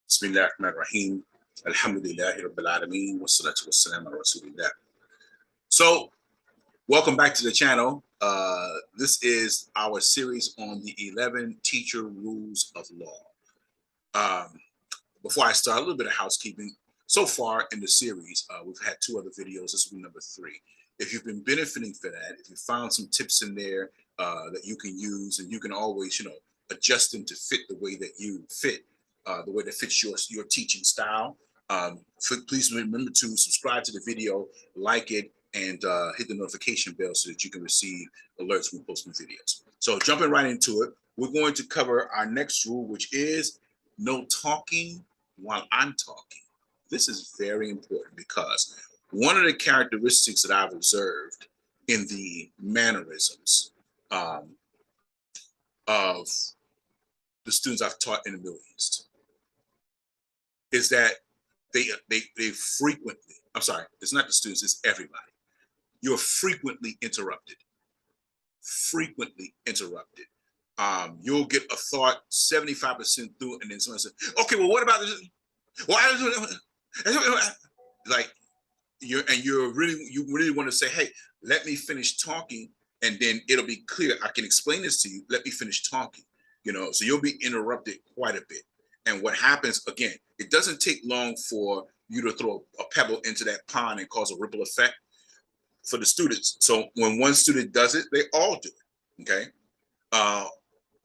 Bismillahirrahmanirrahim. Alhamdulillahi Rabbil Alameen. Wassalatu wassalamu ala Rasulillah. So, welcome back to the channel. This is our series on the 11 teacher rules of law. Before I start, a little bit of housekeeping. So far in the series, we've had 2 other videos. This will be number 3. If you've been benefiting for that, if you found some tips in there that you can use, and you can always, adjust them to fit the way that you fit, the way that fits your teaching style. Please remember to subscribe to the video, like it, and hit the notification bell so that you can receive alerts when we post new videos. So jumping right into it, we're going to cover our next rule, which is no talking while I'm talking. This is very important because one of the characteristics that I've observed in the mannerisms of the students I've taught in the Middle East is that they frequently, I'm sorry, it's not the students, it's everybody. You're frequently interrupted. Frequently interrupted. You'll get a thought 75% through, and then someone says, okay, well, what about this? Well, like you really want to say, hey, let me finish talking, and then it'll be clear. I can explain this to you. Let me finish talking. So you'll be interrupted quite a bit. And what happens, again, it doesn't take long for you to throw a pebble into that pond and cause a ripple effect for the students. So when one student does it, they all do it, okay?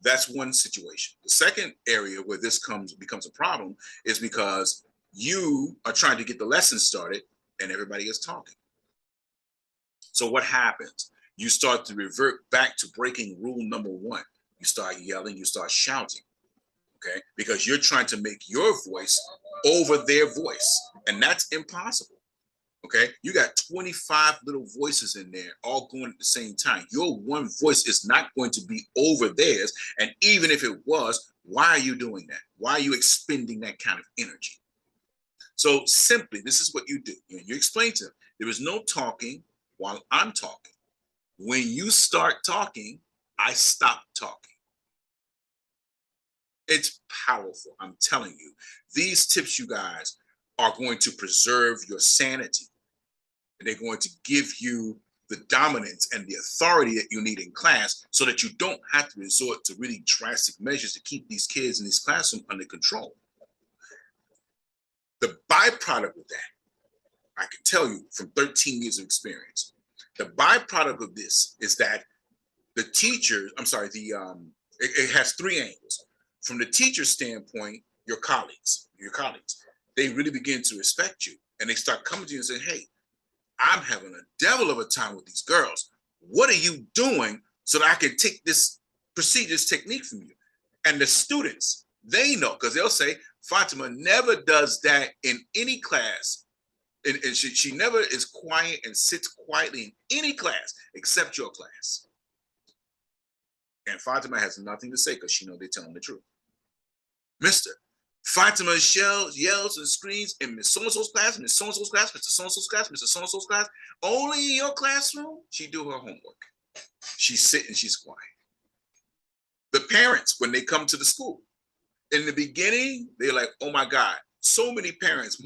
That's one situation. The second area where this becomes a problem is because you are trying to get the lesson started and everybody is talking. So what happens? You start to revert back to breaking rule number 1. You start yelling, you start shouting, okay? Because you're trying to make your voice over their voice, and that's impossible, okay? You got 25 little voices in there all going at the same time. Your one voice is not going to be over theirs, and even if it was, why are you doing that? Why are you expending that kind of energy? So simply, this is what you do. You explain to them, there is no talking while I'm talking. When you start talking, I stop talking. It's powerful. I'm telling you, these tips, you guys, are going to preserve your sanity. And they're going to give you the dominance and the authority that you need in class so that you don't have to resort to really drastic measures to keep these kids in this classroom under control. The byproduct of that, I can tell you from 13 years of experience, the byproduct of this is that the teacher, it has 3 angles. From the teacher's standpoint, your colleagues, they really begin to respect you, and they start coming to you and saying, hey, I'm having a devil of a time with these girls. What are you doing so that I can take this technique from you? And the students, they know, because they'll say, Fatima never does that in any class. And she never is quiet and sits quietly in any class except your class. And Fatima has nothing to say because she knows they're telling the truth. Mister, Fatima yells and screams in Miss So-and-so's class, Miss So-and-so's class, Mr. So-and-so's class, Mr. So-and-so's class. Only in your classroom, she do her homework. She's sitting, she's quiet. The parents, when they come to the school, in the beginning, they're like, oh my God, so many parents.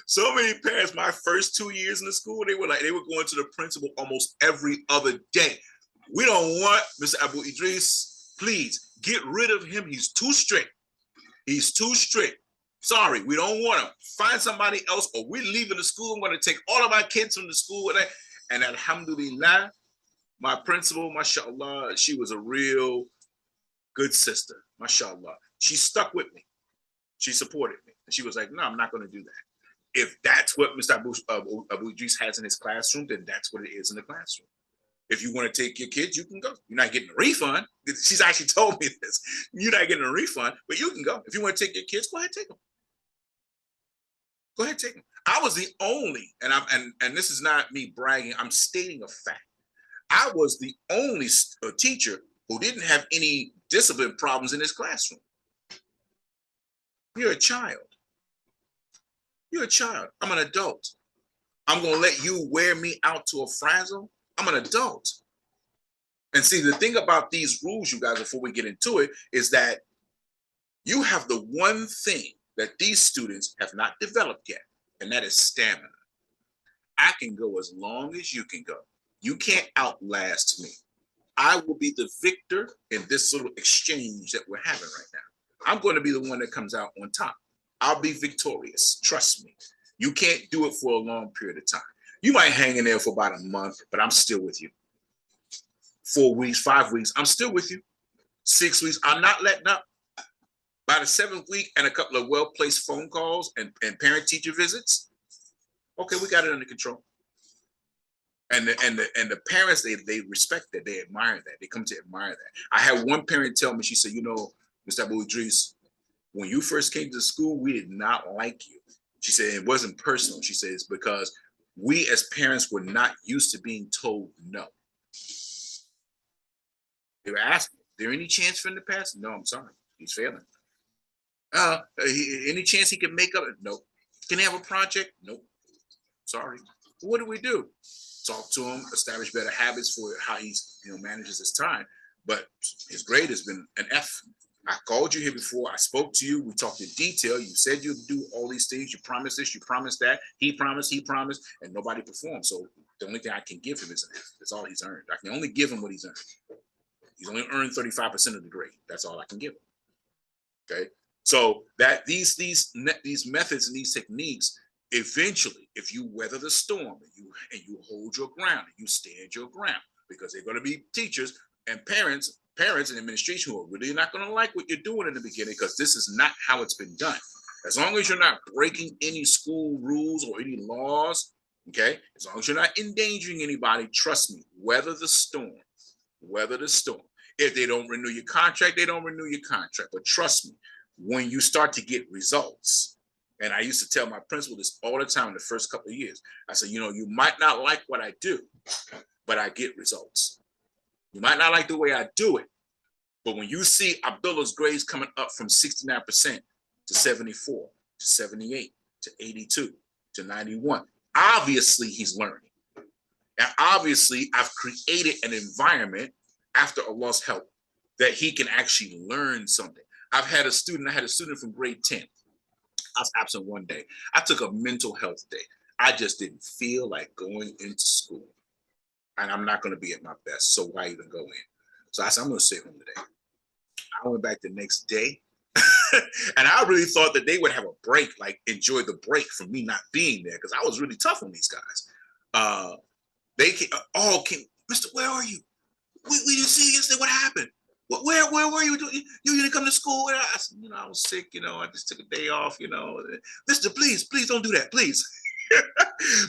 So many parents, my first 2 years in the school, they were going to the principal almost every other day. We don't want Mr. Abu Idris. Please get rid of him. He's too strict. He's too strict. Sorry, we don't want him. Find somebody else, or we're leaving the school. I'm going to take all of my kids from the school. And alhamdulillah, my principal, mashallah, she was a real good sister, mashallah. She stuck with me. She supported me. And she was like, no, I'm not going to do that. If that's what Mr. Abu Idris has in his classroom, then that's what it is in the classroom. If you want to take your kids, you can go. You're not getting a refund. She's actually told me this. You're not getting a refund, but you can go. If you want to take your kids, go ahead, take them. Go ahead, take them. I was the only, and this is not me bragging, I'm stating a fact. I was the only teacher who didn't have any discipline problems in his classroom. You're a child. You're a child. I'm an adult. I'm going to let you wear me out to a frazzle. I'm an adult. And see, the thing about these rules, you guys, before we get into it, is that You have the one thing that these students have not developed yet, and that is stamina. I can go as long as you can go. You can't outlast me. I will be the victor in this little exchange that we're having right now. I'm going to be the one that comes out on top. I'll be victorious. Trust me. You can't do it for a long period of time. You might hang in there for about a month, but I'm still with you. 4 weeks, 5 weeks, I'm still with you. 6 weeks, I'm not letting up. By the 7th week and a couple of well-placed phone calls and parent-teacher visits, okay, we got it under control. And the parents, they respect that, they admire that, they come to admire that. I had one parent tell me, she said, you know, Mr. Idris, when you first came to school, we did not like you. She said it wasn't personal. She said it's because we as parents were not used to being told no. They were asking, is there any chance for him to pass? No, I'm sorry, he's failing. Any chance he can make up? Nope. Can he have a project? Nope. Sorry. What do we do? Talk to him, establish better habits for how he's manages his time. But his grade has been an F. I called you here before. I spoke to you. We talked in detail. You said you'd do all these things. You promised this. You promised that. He promised, and nobody performed. So the only thing I can give him is an F. That's all he's earned. I can only give him what he's earned. He's only earned 35% of the grade. That's all I can give him. Okay. So that these methods and these techniques, eventually, if you weather the storm and you hold your ground and you stand your ground, because they're going to be teachers and parents and administration who are really not going to like what you're doing in the beginning, because this is not how it's been done. As long as you're not breaking any school rules or any laws, okay, as long as you're not endangering anybody, trust me, weather the storm. Weather the storm. If they don't renew your contract, they don't renew your contract. But trust me, when you start to get results, and I used to tell my principal this all the time in the first couple of years, I said, you might not like what I do, but I get results. You might not like the way I do it, but when you see Abdullah's grades coming up from 69% to 74, to 78, to 82, to 91, obviously he's learning. And obviously I've created an environment after Allah's help that he can actually learn something. I had a student from grade 10. I was absent one day. I took a mental health day. I just didn't feel like going into school. And I'm not going to be at my best, so why even go in? So I said, I'm going to stay home today. I went back the next day. And I really thought that they would have a break, like enjoy the break from me not being there, because I was really tough on these guys. They came, Mr. Where are you? We didn't see you yesterday. What happened? Where were you? You didn't come to school? I said, I was sick. I just took a day off. Mister, please don't do that, please.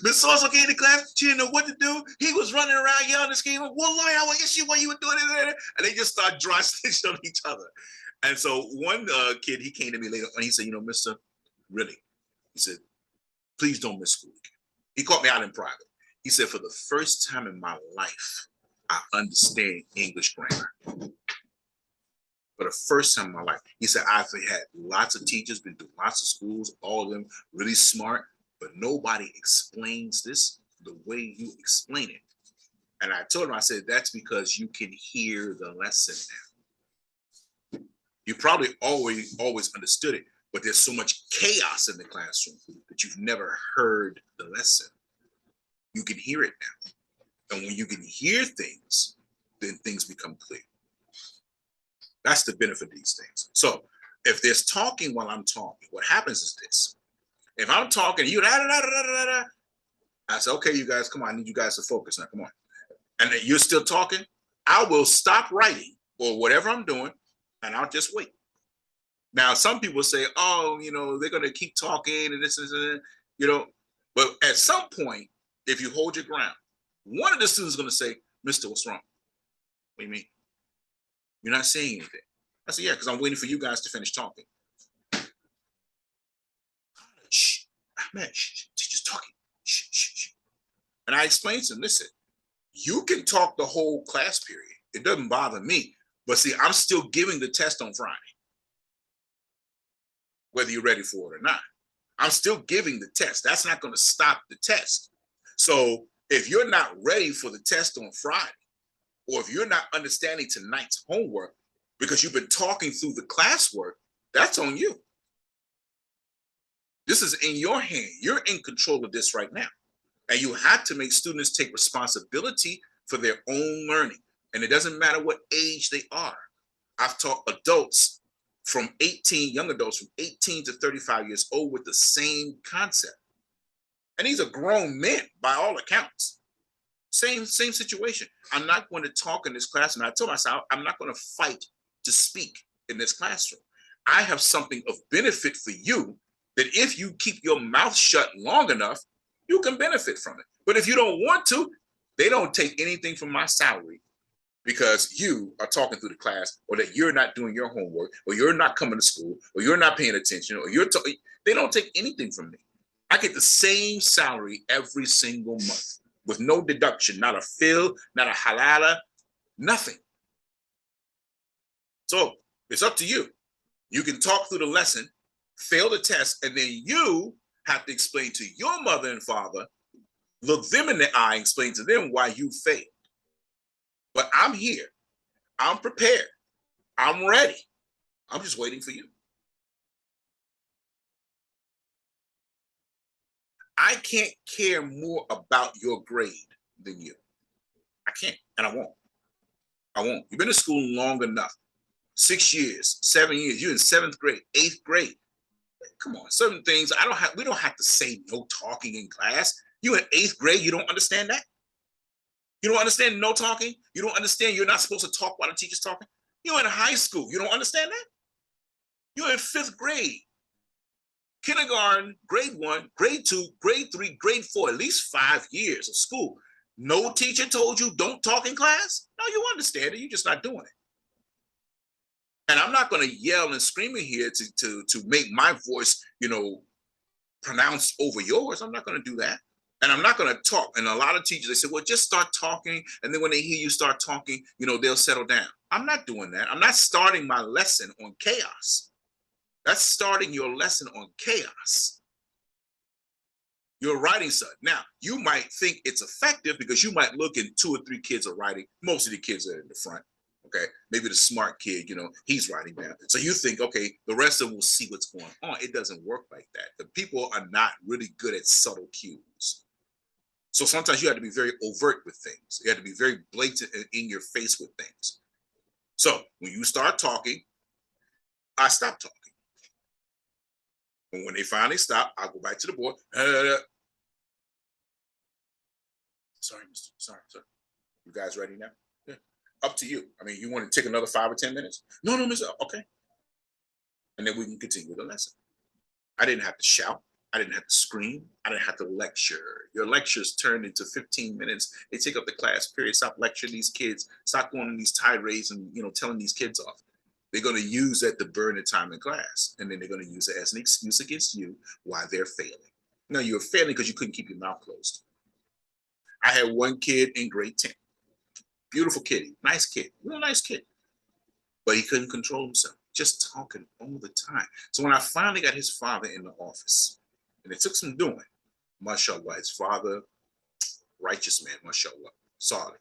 Miss Sosa came to class. She didn't know what to do. He was running around yelling and screaming. Wallahi, I want to see what you were doing there. And they just started dry snitching on each other. And so one kid, he came to me later and he said, Mister, really? He said, please don't miss school again. He caught me out in private. He said, for the first time in my life, I understand English grammar. For the first time in my life. He said, I've had lots of teachers, been through lots of schools, all of them really smart, but nobody explains this the way you explain it. And I told him, I said, that's because you can hear the lesson now. You probably always understood it, but there's so much chaos in the classroom that you've never heard the lesson. You can hear it now. And when you can hear things, then things become clear. That's the benefit of these things. So if there's talking while I'm talking, what happens is this. If I'm talking, I say, okay, you guys, come on, I need you guys to focus now, come on. And then you're still talking, I will stop writing or whatever I'm doing, and I'll just wait. Now, some people say, oh, they're going to keep talking and this is, but at some point, if you hold your ground, one of the students is going to say, Mister, what's wrong? What do you mean? You're not saying anything. I said, yeah, because I'm waiting for you guys to finish talking. Shh, man, teacher's talking. Shh, shh, shh. And I explained to him, listen, you can talk the whole class period. It doesn't bother me. But see, I'm still giving the test on Friday, whether you're ready for it or not. I'm still giving the test. That's not going to stop the test. So if you're not ready for the test on Friday, or if you're not understanding tonight's homework because you've been talking through the classwork, That's on you. This is in your hand. You're in control of this right now. And you have to make students take responsibility for their own learning. And it doesn't matter what age they are. I've taught adults from 18, young adults from 18 to 35 years old with the same concept. And these are grown men by all accounts. Same situation. I'm not going to talk in this classroom. I told myself I'm not going to fight to speak in this classroom. I have something of benefit for you that if you keep your mouth shut long enough, you can benefit from it. But if you don't want to, they don't take anything from my salary because you are talking through the class, or that you're not doing your homework, or you're not coming to school, or you're not paying attention, or they don't take anything from me. I get the same salary every single month with no deduction, not a fill, not a halala, nothing. So it's up to you. You can talk through the lesson, fail the test, and then you have to explain to your mother and father, look them in the eye and explain to them why you failed. But I'm here. I'm prepared. I'm ready. I'm just waiting for you. I can't care more about your grade than you. I can't, and I won't. I won't. You've been in school long enough. 6 years, 7 years. You're in 7th grade, 8th grade. Come on, certain things we don't have to say no talking in class. You in 8th grade, you don't understand that? You don't understand no talking? You don't understand you're not supposed to talk while the teacher's talking? You're in high school, you don't understand that? You're in 5th grade. Kindergarten, grade 1, grade 2, grade 3, grade 4, at least 5 years of school. No teacher told you don't talk in class? No, you understand it, you're just not doing it. And I'm not going to yell and scream in here to make my voice, pronounced over yours. I'm not going to do that. And I'm not going to talk. And a lot of teachers, they say, well, just start talking. And then when they hear you start talking, they'll settle down. I'm not doing that. I'm not starting my lesson on chaos. That's starting your lesson on chaos. You're writing something. Now, you might think it's effective because you might look and 2 or 3 kids are writing. Most of the kids are in the front. Okay, maybe the smart kid, he's writing down. So you think, okay, the rest of them will see what's going on. It doesn't work like that. The people are not really good at subtle cues. So sometimes you have to be very overt with things. You have to be very blatant and in your face with things. So when you start talking, I stop talking. And when they finally stop, I'll go back to the board. Sorry, mister. Sorry, sir. You guys ready now? Yeah. Up to you. I mean, you want to take another 5 or 10 minutes? No, mister. Okay. And then we can continue the lesson. I didn't have to shout. I didn't have to scream. I didn't have to lecture. Your lectures turned into 15 minutes. They take up the class period. Stop lecturing these kids. Stop going on these tirades and telling these kids off. They're going to use that to burn the time in class. And then they're going to use it as an excuse against you why they're failing. No, you're failing because you couldn't keep your mouth closed. I had one kid in grade 10. Beautiful kid. Nice kid. Real nice kid. But he couldn't control himself. Just talking all the time. So when I finally got his father in the office, and it took some doing, mashallah, his father, righteous man, mashallah, solid.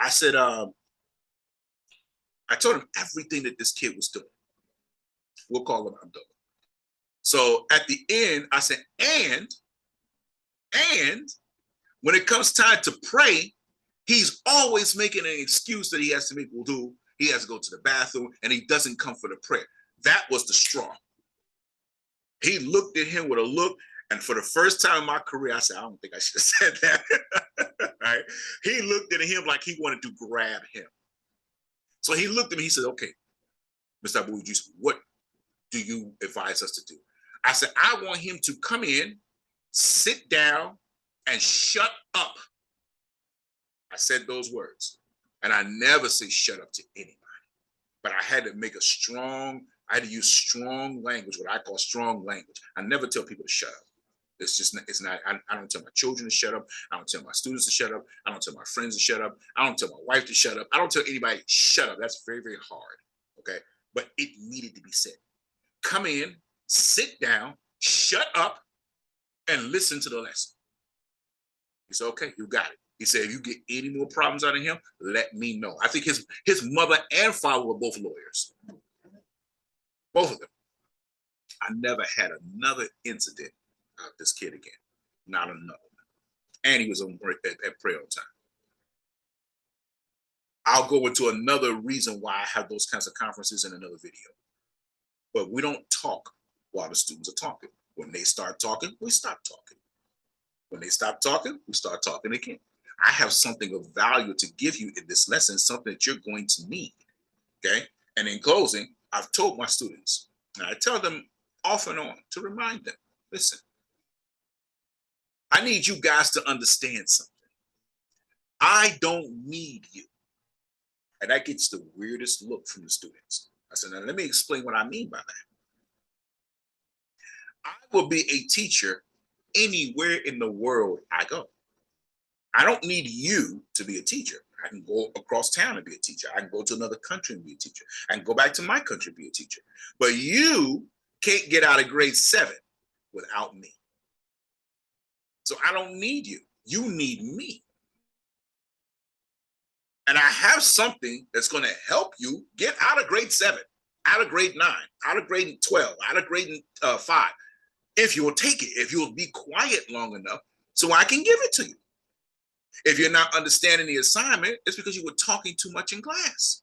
I said, I told him everything that this kid was doing. We'll call him Abdullah. So at the end, I said, and when it comes time to pray, he's always making an excuse that he has to make wudu. He has to go to the bathroom, and he doesn't come for the prayer. That was the straw. He looked at him with a look, and for the first time in my career, I said, I don't think I should have said that. Right? He looked at him like he wanted to grab him. So he looked at me, he said, okay, Mr. Abu Idris, what do you advise us to do? I said, I want him to come in, sit down, and shut up. I said those words. And I never say shut up to anybody. But I had to I had to use strong language, what I call strong language. I never tell people to shut up. It's not, I don't tell my children to shut up. I don't tell my students to shut up. I don't tell my friends to shut up. I don't tell my wife to shut up. I don't tell anybody, shut up. That's very, very hard, okay? But it needed to be said. Come in, sit down, shut up, and listen to the lesson. He said, okay, you got it. He said, if you get any more problems out of him, let me know. I think his mother and father were both lawyers. both of them. I never had another incident of this kid again, not another one. And he was on break at prayer on time. I'll go into another reason why I have those kinds of conferences in another video. But we don't talk while the students are talking. When they start talking, we stop talking. When they stop talking, we start talking again. I have something of value to give you in this lesson, something that you're going to need, okay? And in closing, I've told my students, and I tell them off and on to remind them, listen, I need you guys to understand something. I don't need you. And that gets the weirdest look from the students. I said, now let me explain what I mean by that. I will be a teacher anywhere in the world I go. I don't need you to be a teacher. I can go across town and be a teacher. I can go to another country and be a teacher. I can go back to my country and be a teacher. But you can't get out of grade 7 without me. So I don't need you. You need me. And I have something that's going to help you get out of grade 7, out of grade 9, out of grade 12, out of grade 5. If you will take it, if you will be quiet long enough so I can give it to you. If you're not understanding the assignment, it's because you were talking too much in class.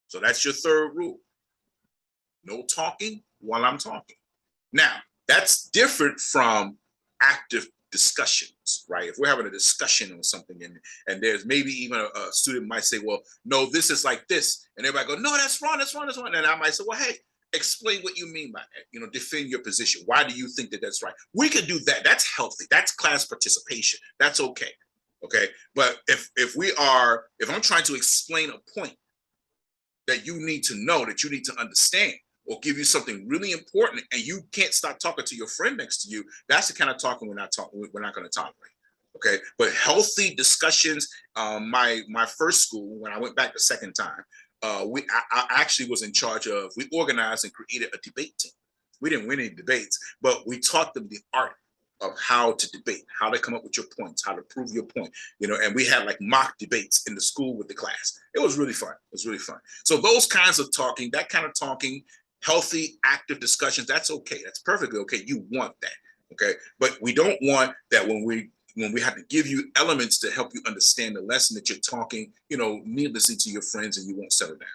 So that's your third rule. No talking while I'm talking. Now, that's different from active discussions, right? If we're having a discussion on something and there's maybe even a student might say, well, no, this is like this. And everybody go, no, that's wrong, that's wrong, that's wrong. And I might say, well, hey, explain what you mean by that. You know, defend your position. Why do you think that that's right? We could do that. That's healthy. That's class participation. That's okay. Okay. But if I'm trying to explain a point that you need to know, that you need to understand, or give you something really important, and you can't stop talking to your friend next to you, that's the kind of talking we're not going to tolerate. Okay. But healthy discussions. My first school, when I went back the second time, I actually was in charge of, we organized and created a debate team. We didn't win any debates, but we taught them the art of how to debate, how to come up with your points, how to prove your point, you know, and we had like mock debates in the school with the class. It was really fun. It was really fun. So those kinds of talking, that kind of talking, healthy, active discussions, that's okay. That's perfectly okay. You want that, okay? But we don't want that when we have to give you elements to help you understand the lesson that you're talking, you know, needlessly to your friends, and you won't settle down.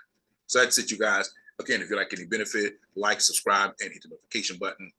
So that's it, you guys. Again, if you like any benefit, like, subscribe, and hit the notification button.